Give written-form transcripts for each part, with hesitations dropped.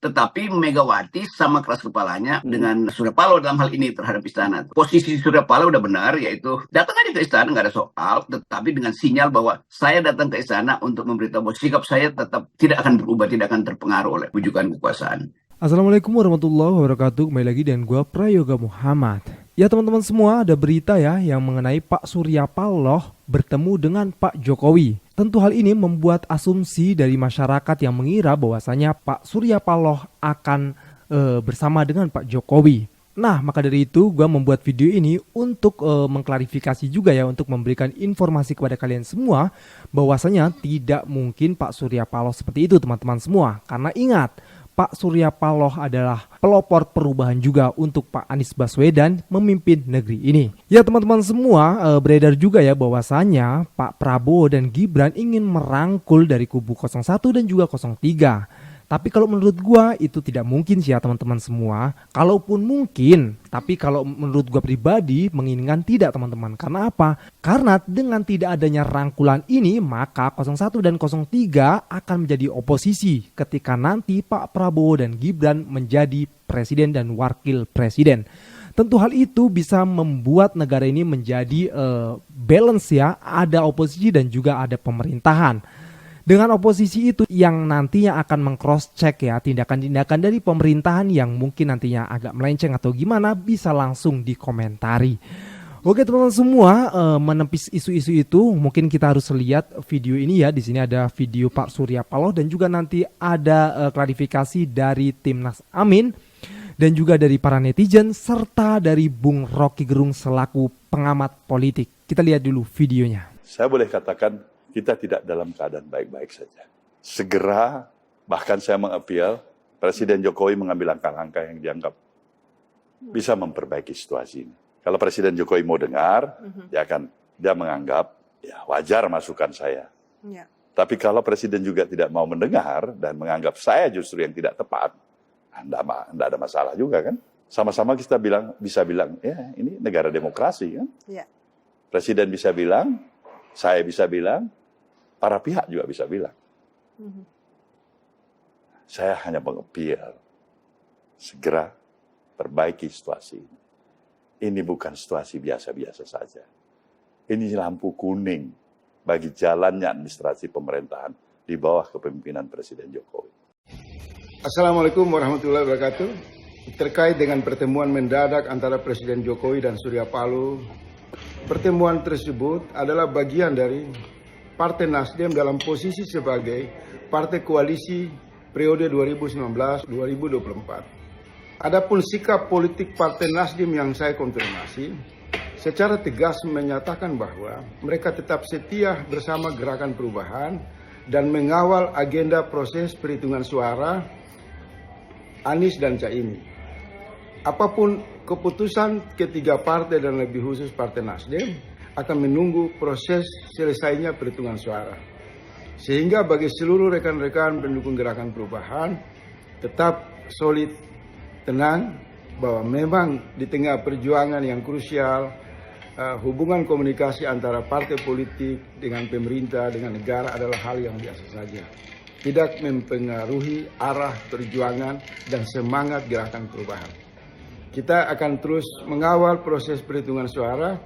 Tetapi Megawati sama keras kepalanya dengan Surya Paloh dalam hal ini terhadap istana. Posisi Surya Paloh udah benar, yaitu datang aja ke istana, nggak ada soal, tetapi dengan sinyal bahwa saya datang ke istana untuk memberitahu bahwa sikap saya tetap tidak akan berubah, tidak akan terpengaruh oleh bujukan kekuasaan. Assalamualaikum warahmatullahi wabarakatuh. Kembali lagi dengan gue Prayoga Muhammad. Ya teman-teman semua, ada berita ya yang mengenai Pak Surya Paloh bertemu dengan Pak Jokowi. Tentu hal ini membuat asumsi dari masyarakat yang mengira bahwasanya Pak Surya Paloh akan bersama dengan Pak Jokowi. Nah, maka dari itu gue membuat video ini untuk mengklarifikasi juga ya, untuk memberikan informasi kepada kalian semua bahwasanya tidak mungkin Pak Surya Paloh seperti itu teman-teman semua. Karena ingat, Pak Surya Paloh adalah pelopor perubahan juga untuk Pak Anies Baswedan memimpin negeri ini. Ya teman-teman semua, beredar juga ya bahwasanya Pak Prabowo dan Gibran ingin merangkul dari kubu 01 dan juga 03. Tapi kalau menurut gua itu tidak mungkin sih ya teman-teman semua. Kalaupun mungkin, tapi kalau menurut gua pribadi menginginkan tidak teman-teman. Karena apa? Karena dengan tidak adanya rangkulan ini, maka 01 dan 03 akan menjadi oposisi ketika nanti Pak Prabowo dan Gibran menjadi presiden dan wakil presiden. Tentu hal itu bisa membuat negara ini menjadi balance ya, ada oposisi dan juga ada pemerintahan. Dengan oposisi itu yang nantinya akan meng-cross check ya tindakan-tindakan dari pemerintahan yang mungkin nantinya agak melenceng atau gimana, bisa langsung dikomentari. Oke teman-teman semua, menepis isu-isu itu mungkin kita harus lihat video ini ya. Di sini ada video Pak Surya Paloh dan juga nanti ada klarifikasi dari Timnas Amin dan juga dari para netizen serta dari Bung Rocky Gerung selaku pengamat politik. Kita lihat dulu videonya. Saya boleh katakan kita tidak dalam keadaan baik-baik saja. Segera, bahkan saya mengapel, Presiden Jokowi mengambil langkah-langkah yang dianggap bisa memperbaiki situasi ini. Kalau Presiden Jokowi mau dengar, dia menganggap ya wajar masukan saya. Ya. Tapi kalau Presiden juga tidak mau mendengar dan menganggap saya justru yang tidak tepat, tidak ada masalah juga kan? Sama-sama kita bisa bilang, ya ini negara demokrasi kan? Ya. Presiden bisa bilang, saya bisa bilang, para pihak juga bisa bilang. Saya hanya mengapel, segera perbaiki situasi ini. Ini bukan situasi biasa-biasa saja. Ini lampu kuning bagi jalannya administrasi pemerintahan di bawah kepemimpinan Presiden Jokowi. Assalamualaikum warahmatullahi wabarakatuh. Terkait dengan pertemuan mendadak antara Presiden Jokowi dan Surya Paloh, pertemuan tersebut adalah bagian dari Partai Nasdem dalam posisi sebagai partai koalisi periode 2019-2024. Adapun sikap politik Partai Nasdem yang saya konfirmasi, secara tegas menyatakan bahwa mereka tetap setia bersama Gerakan Perubahan dan mengawal agenda proses perhitungan suara Anies dan Caimin. Apapun keputusan ketiga partai dan lebih khusus Partai Nasdem akan menunggu proses selesainya perhitungan suara. Sehingga bagi seluruh rekan-rekan pendukung Gerakan Perubahan tetap solid, tenang, bahwa memang di tengah perjuangan yang krusial, hubungan komunikasi antara partai politik dengan pemerintah, dengan negara adalah hal yang biasa saja. Tidak mempengaruhi arah perjuangan dan semangat Gerakan Perubahan. Kita akan terus mengawal proses perhitungan suara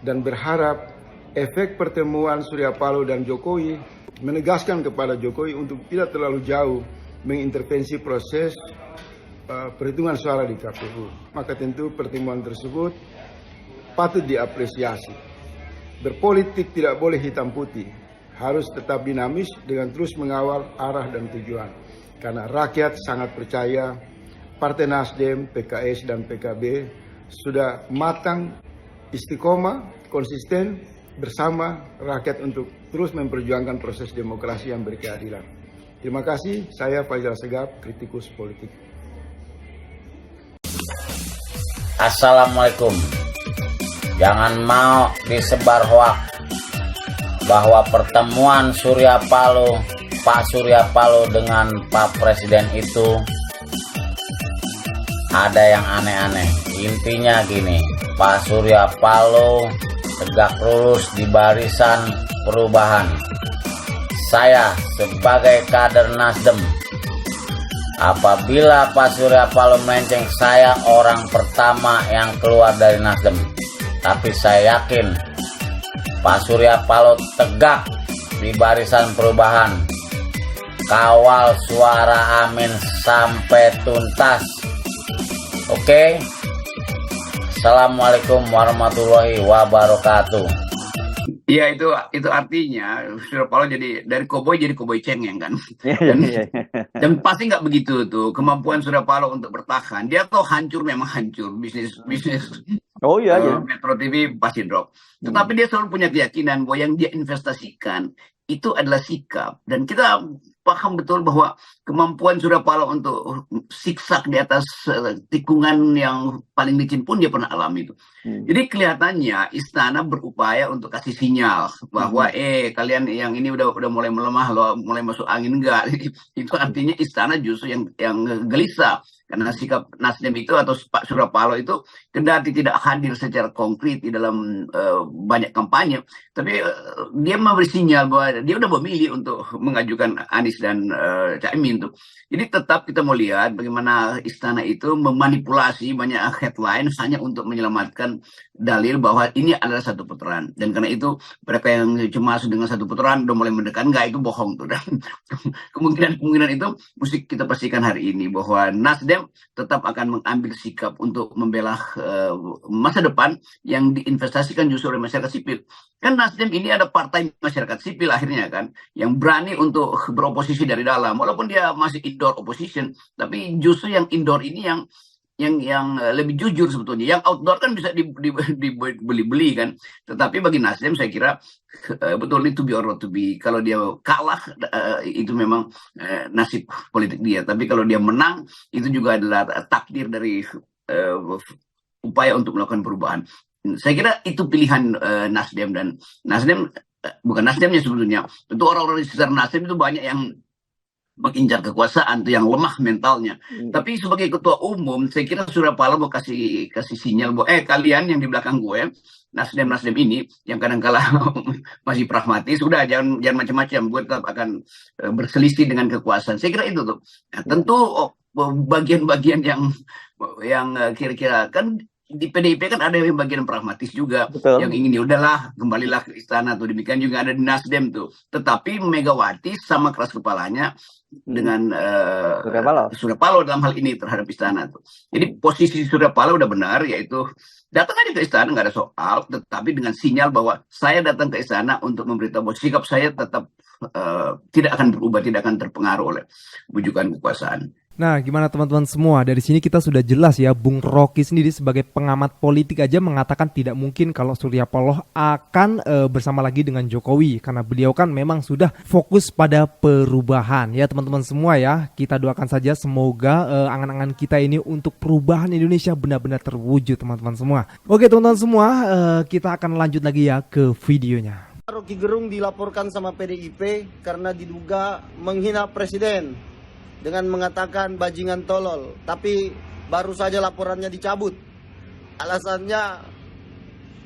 dan berharap efek pertemuan Surya Paloh dan Jokowi menegaskan kepada Jokowi untuk tidak terlalu jauh mengintervensi proses perhitungan suara di KPU. Maka tentu pertemuan tersebut patut diapresiasi. Berpolitik tidak boleh hitam putih, harus tetap dinamis dengan terus mengawal arah dan tujuan. Karena rakyat sangat percaya Partai Nasdem, PKS dan PKB sudah matang, istiqomah, konsisten bersama rakyat untuk terus memperjuangkan proses demokrasi yang berkeadilan. Terima kasih, saya Faisal Segaf, kritikus politik. Assalamualaikum. Jangan mau disebar hoak bahwa pertemuan Pak Surya Paloh dengan Pak Presiden itu ada yang aneh-aneh. Intinya gini, Pak Surya Paloh tegak lurus di barisan perubahan. Saya sebagai kader Nasdem Apabila Pak Surya Paloh melenceng, saya orang pertama yang keluar dari Nasdem. Tapi saya yakin Pak Surya Paloh tegak di barisan perubahan. Kawal suara amin sampai tuntas. Oke. Assalamualaikum warahmatullahi wabarakatuh. Iya, itu artinya Surya Paloh jadi dari koboi jadi koboi cengeng kan. Dan pasti nggak begitu tuh kemampuan Surya Paloh untuk bertahan. Dia tuh hancur, memang hancur bisnis Oh iya, iya. Metro TV pasti drop. Tetapi dia selalu punya keyakinan bahwa yang dia investasikan itu adalah sikap. Dan kita paham betul bahwa kemampuan Surya Paloh untuk siksak di atas tikungan yang paling licin pun dia pernah alami itu. Jadi kelihatannya istana berupaya untuk kasih sinyal bahwa kalian yang ini udah mulai melemah loh, mulai masuk angin enggak. Itu artinya istana justru yang gelisah karena sikap Nasdem itu atau Pak Surya Paloh itu kendati tidak hadir secara konkret di dalam banyak kampanye, tapi dia memberi sinyal bahwa dia udah memilih untuk mengajukan Anies dan Caimin tuh. Jadi tetap kita mau lihat bagaimana istana itu memanipulasi banyak headline hanya untuk menyelamatkan dalil bahwa ini adalah satu putaran. Dan karena itu mereka yang cemas dengan satu putaran udah mulai mendekat, enggak, itu bohong tuh. Dan kemungkinan itu mesti kita pastikan hari ini bahwa Nasdem tetap akan mengambil sikap untuk membela masa depan yang diinvestasikan justru oleh masyarakat sipil. Kan Nasdem ini ada partai masyarakat sipil akhirnya kan, yang berani untuk beroposisi dari dalam, walaupun dia masih indoor opposition, tapi justru yang indoor ini yang lebih jujur sebetulnya. Yang outdoor kan bisa dibeli-beli kan. Tetapi bagi Nasdem saya kira betul itu be or not to be. Kalau dia kalah itu memang nasib politik dia. Tapi kalau dia menang itu juga adalah takdir dari upaya untuk melakukan perubahan. Saya kira itu pilihan Nasdem, dan Nasdem bukan Nasdemnya sebetulnya. Tentu orang-orang di sekitar Nasdem itu banyak yang mengincar kekuasaan, tuh yang lemah mentalnya. Tapi sebagai ketua umum, saya kira Surya Paloh mau kasih sinyal bahwa kalian yang di belakang gue, Nasdem ini yang kadang-kala masih pragmatis, udah jangan macam-macam, gue tetap akan berselisih dengan kekuasaan. Saya kira itu tuh. Nah, tentu bagian-bagian yang kira-kira kan di PDIP kan ada yang bagian pragmatis juga. Betul. Yang ingin ya udahlah kembalilah ke istana tuh. Demikian juga ada di Nasdem tuh. Tetapi Megawati sama keras kepalanya dengan Surya Paloh dalam hal ini terhadap istana tuh. Jadi posisi Surya Paloh udah benar, yaitu datang aja ke istana nggak ada soal, tetapi dengan sinyal bahwa saya datang ke istana untuk memberitahu bahwa sikap saya tetap tidak akan berubah, tidak akan terpengaruh oleh bujukan kekuasaan. Nah, gimana teman-teman semua? Dari sini kita sudah jelas ya, Bung Rocky sendiri sebagai pengamat politik aja mengatakan tidak mungkin kalau Surya Paloh akan bersama lagi dengan Jokowi, karena beliau kan memang sudah fokus pada perubahan. Ya teman-teman semua ya, kita doakan saja semoga angan-angan kita ini untuk perubahan Indonesia benar-benar terwujud teman-teman semua. Oke teman-teman semua, kita akan lanjut lagi ya ke videonya. Rocky Gerung dilaporkan sama PDIP karena diduga menghina presiden dengan mengatakan bajingan tolol, tapi baru saja laporannya dicabut. Alasannya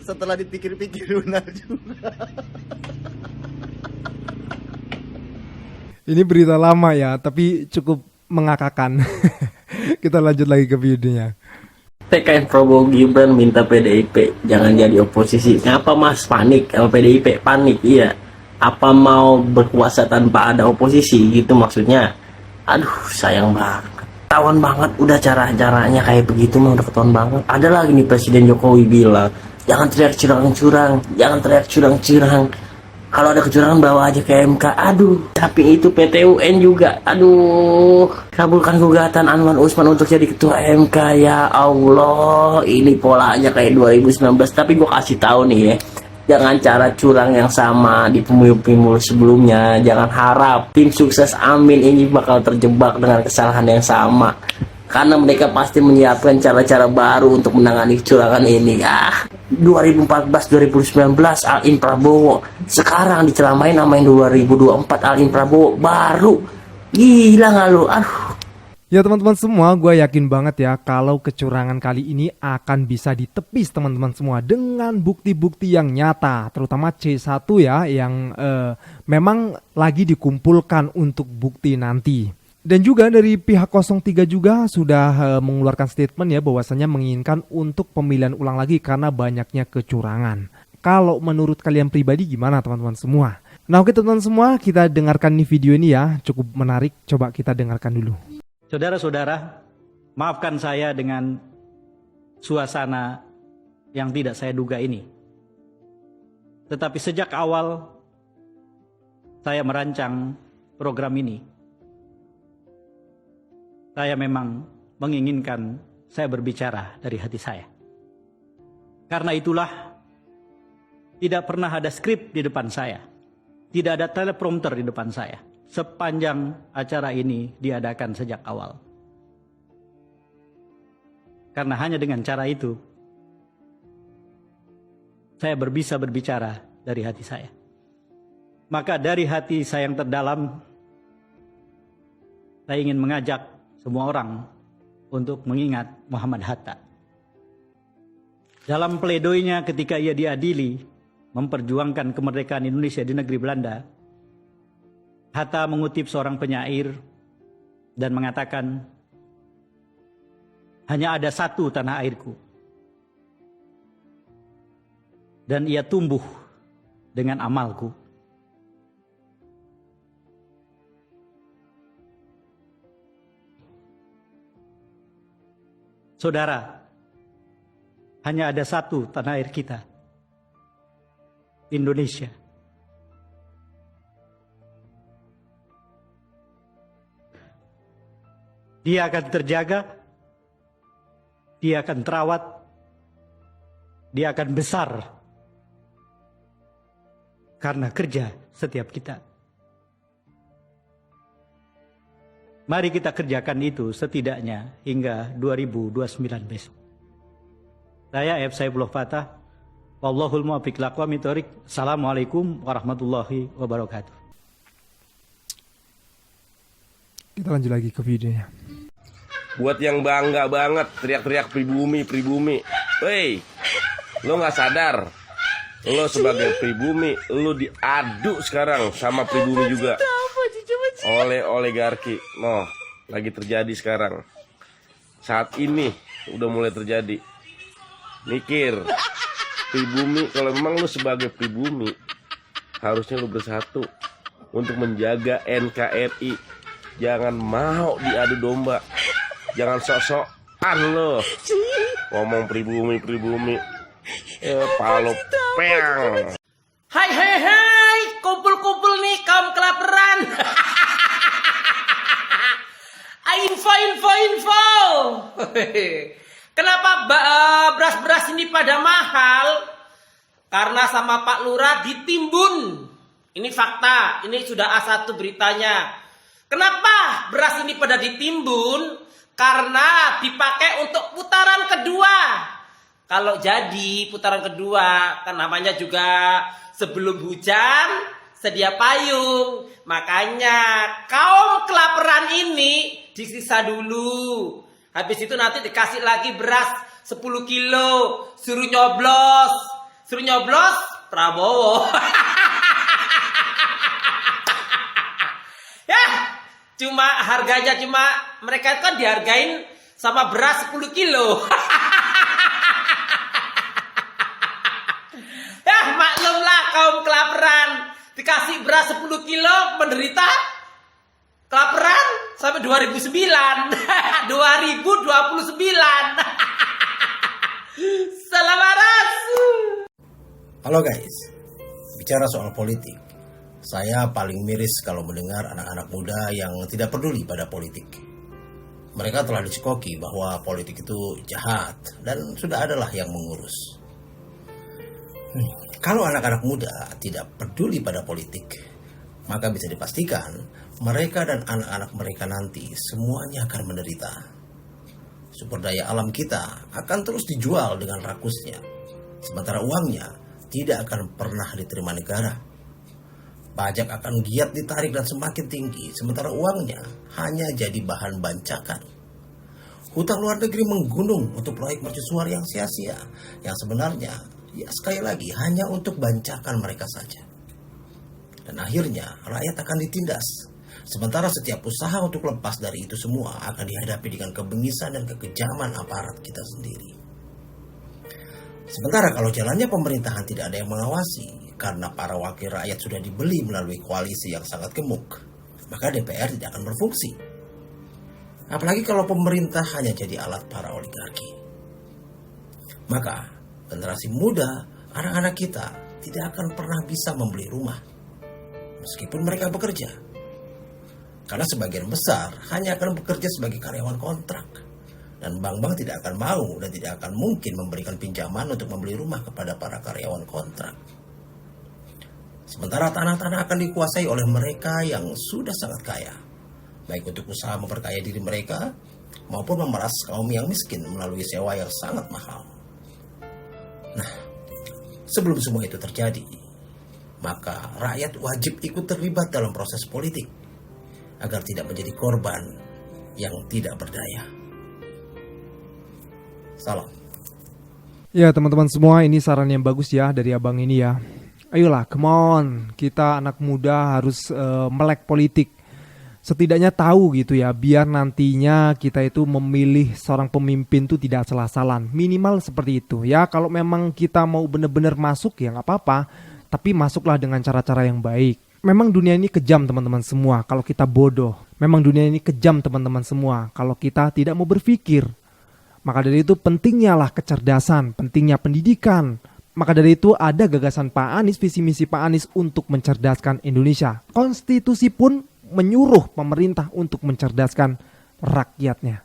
setelah dipikir-pikir benar juga. Ini berita lama ya, tapi cukup mengakakan. Kita lanjut lagi ke videonya. TKN Prabowo Gibran minta PDIP jangan jadi oposisi. Kenapa mas panik? Kalau PDIP panik, iya. Apa mau berkuasa tanpa ada oposisi gitu maksudnya? Aduh sayang banget, ketahuan banget udah cara-caranya kayak begitu mah udah ketahuan banget. Ada lagi nih Presiden Jokowi bilang jangan teriak curang-curang, jangan teriak curang-curang. Kalau ada kecurangan bawa aja ke MK. Aduh, tapi itu PT UN juga. Aduh, kabulkan gugatan Anwar Usman untuk jadi ketua MK. Ya Allah, ini polanya kayak 2019. Tapi gue kasih tahu nih ya, jangan cara curang yang sama di pemilu-pemilu sebelumnya. Jangan harap tim sukses Amin ini bakal terjebak dengan kesalahan yang sama. Karena mereka pasti menyiapkan cara-cara baru untuk menangani kecurangan ini. 2014-2019 Al-In Prabowo. Sekarang dicelamain namain 2024 Al-In Prabowo. Baru. Gila gak lu? Aduh. Ya teman-teman semua, gue yakin banget ya kalau kecurangan kali ini akan bisa ditepis teman-teman semua dengan bukti-bukti yang nyata, terutama C1 ya yang memang lagi dikumpulkan untuk bukti nanti. Dan juga dari pihak 03 juga sudah mengeluarkan statement ya bahwasanya menginginkan untuk pemilihan ulang lagi karena banyaknya kecurangan. Kalau menurut kalian pribadi gimana teman-teman semua? Nah oke teman-teman semua, kita dengarkan nih video ini ya, cukup menarik, coba kita dengarkan dulu. Saudara-saudara, maafkan saya dengan suasana yang tidak saya duga ini. Tetapi sejak awal saya merancang program ini, saya memang menginginkan saya berbicara dari hati saya. Karena itulah tidak pernah ada skrip di depan saya. Tidak ada teleprompter di depan saya. Sepanjang acara ini diadakan sejak awal. Karena hanya dengan cara itu, saya bisa berbicara dari hati saya. Maka dari hati saya yang terdalam, saya ingin mengajak semua orang untuk mengingat Muhammad Hatta. Dalam pledoinya ketika ia diadili, memperjuangkan kemerdekaan Indonesia di negeri Belanda, Hatta mengutip seorang penyair dan mengatakan, hanya ada satu tanah airku. Dan ia tumbuh dengan amalku. Saudara, hanya ada satu tanah air kita, Indonesia. Dia akan terjaga, dia akan terawat, dia akan besar karena kerja setiap kita. Mari kita kerjakan itu setidaknya hingga 2029 besok. Saya F. Saifullah Fatah. Wallahul muwaffiq aqwamit thoriq. Assalamualaikum warahmatullahi wabarakatuh. Kita lanjut lagi ke videonya. Buat yang bangga banget teriak-teriak pribumi, pribumi. Wey, lo gak sadar? Lo sebagai pribumi, lo diadu sekarang sama pribumi juga. Oleh oligarki. No, lagi terjadi sekarang. Saat ini udah mulai terjadi. Mikir, pribumi, kalau memang lo sebagai pribumi, harusnya lo bersatu untuk menjaga NKRI. Jangan mau diadu domba. Jangan sok-sokan lo ngomong pribumi, pribumi. Palo peang. Hai, kumpul-kumpul nih kaum kelaparan. Info. Kenapa beras-beras ini pada mahal? Karena sama Pak Lurah ditimbun. Ini fakta, ini sudah A1 beritanya. Kenapa beras ini pada ditimbun? Karena dipakai untuk putaran kedua. Kalau jadi putaran kedua, kan namanya juga sebelum hujan, sedia payung. Makanya kaum kelaparan ini disisa dulu. Habis itu nanti dikasih lagi beras 10 kilo. Suruh nyoblos Prabowo. Ya, cuma harganya mereka kan dihargain sama beras 10 kilo. Ya, maklumlah kaum kelaparan. Dikasih beras 10 kilo menderita kelaparan sampai 2009. 2029. Selamat Rasul. Halo guys, bicara soal politik, saya paling miris kalau mendengar anak-anak muda yang tidak peduli pada politik. Mereka telah dicekoki bahwa politik itu jahat dan sudah adalah yang mengurus. Kalau anak-anak muda tidak peduli pada politik, maka bisa dipastikan mereka dan anak-anak mereka nanti semuanya akan menderita. Sumber daya alam kita akan terus dijual dengan rakusnya, sementara uangnya tidak akan pernah diterima negara. Pajak akan giat ditarik dan semakin tinggi, sementara uangnya hanya jadi bahan bancakan. Hutang luar negeri menggunung untuk proyek mercusuar yang sia-sia, yang sebenarnya ya sekali lagi hanya untuk bancakan mereka saja. Dan akhirnya rakyat akan ditindas Sementara setiap usaha untuk lepas dari itu semua akan dihadapi dengan kebengisan dan kekejaman aparat kita sendiri. Sementara kalau jalannya pemerintahan tidak ada yang mengawasi, karena para wakil rakyat sudah dibeli melalui koalisi yang sangat gemuk, maka DPR tidak akan berfungsi. Apalagi kalau pemerintah hanya jadi alat para oligarki. Maka generasi muda, anak-anak kita tidak akan pernah bisa membeli rumah, meskipun mereka bekerja. Karena sebagian besar hanya akan bekerja sebagai karyawan kontrak. Dan bank-bank tidak akan mau dan tidak akan mungkin memberikan pinjaman untuk membeli rumah kepada para karyawan kontrak. Sementara tanah-tanah akan dikuasai oleh mereka yang sudah sangat kaya, baik untuk usaha memperkaya diri mereka maupun memeras kaum yang miskin melalui sewa yang sangat mahal. Nah, sebelum semua itu terjadi, maka rakyat wajib ikut terlibat dalam proses politik agar tidak menjadi korban yang tidak berdaya. Salam. Ya teman-teman semua, ini saran yang bagus ya dari abang ini ya. Ayolah, come on, kita anak muda harus melek politik. Setidaknya tahu gitu ya, biar nantinya kita itu memilih seorang pemimpin itu tidak salah-salan. Minimal seperti itu ya. Kalau memang kita mau benar-benar masuk ya nggak apa-apa, tapi masuklah dengan cara-cara yang baik. Memang dunia ini kejam teman-teman semua kalau kita bodoh. Memang dunia ini kejam teman-teman semua kalau kita tidak mau berpikir. Maka dari itu pentingnya lah kecerdasan, pentingnya pendidikan. Maka dari itu ada gagasan Pak Anies, visi misi Pak Anies untuk mencerdaskan Indonesia. Konstitusi pun menyuruh pemerintah untuk mencerdaskan rakyatnya.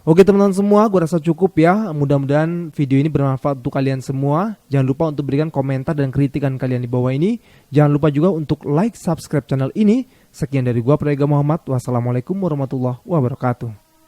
Oke teman-teman semua, gue rasa cukup ya. Mudah-mudahan video ini bermanfaat untuk kalian semua. Jangan lupa untuk berikan komentar dan kritikan kalian di bawah ini. Jangan lupa juga untuk like, subscribe channel ini. Sekian dari gue, Prayoga Muhammad. Wassalamualaikum warahmatullahi wabarakatuh.